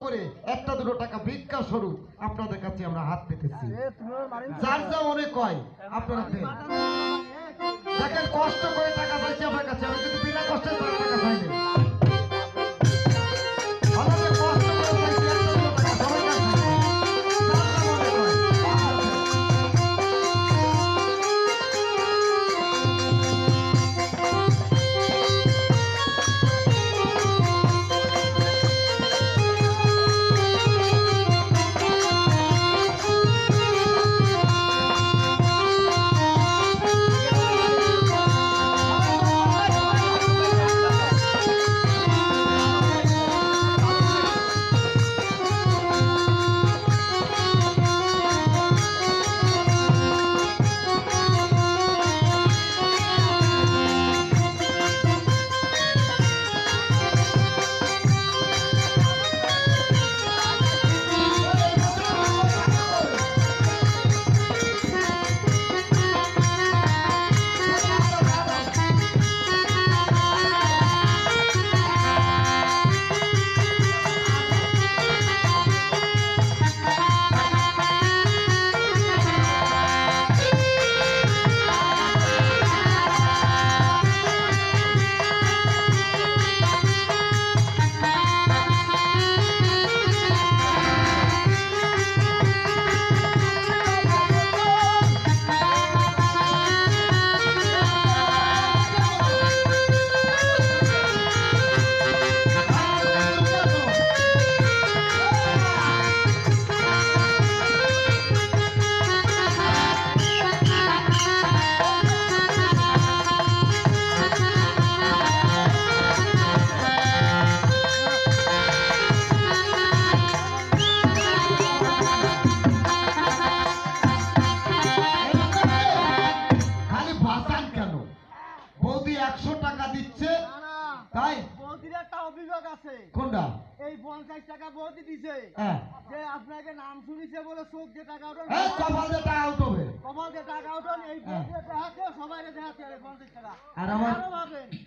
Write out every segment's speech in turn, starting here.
করে একটা দুটো টাকা ভিক্ষা স্বরূপ আপনাদের কাছে আমরা হাত পেতেছি। যার যা মনে কয় আপনারা দেন। দেখেন কষ্ট করে টাকা চাইছি আমার কাছে, আমি কিন্তু বিনা কষ্টে টাকা চাইনি।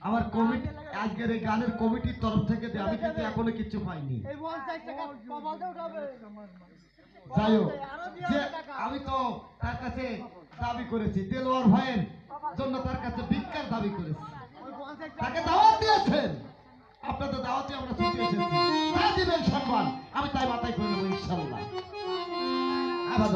আমার কমিটি আজকের এই গানের কমিটির তরফ থেকে আমি কিন্তু এখনো কিছু পাইনি। যাই হোক, যে আমি তো তার কাছে দাবি করেছি, দেলোয়ার ভাইয়ের জন্য তার কাছে ভিক্ষার দাবি করেছি, তাকে দাওয়াত দিয়েছেন। আপনাদের দাওয়াতে আমরা ছুটে এসেছি, তাই দিবেন সম্মান, আমি তাই মাথায় করে নেবো ইনশাল্লাহ। আবাদ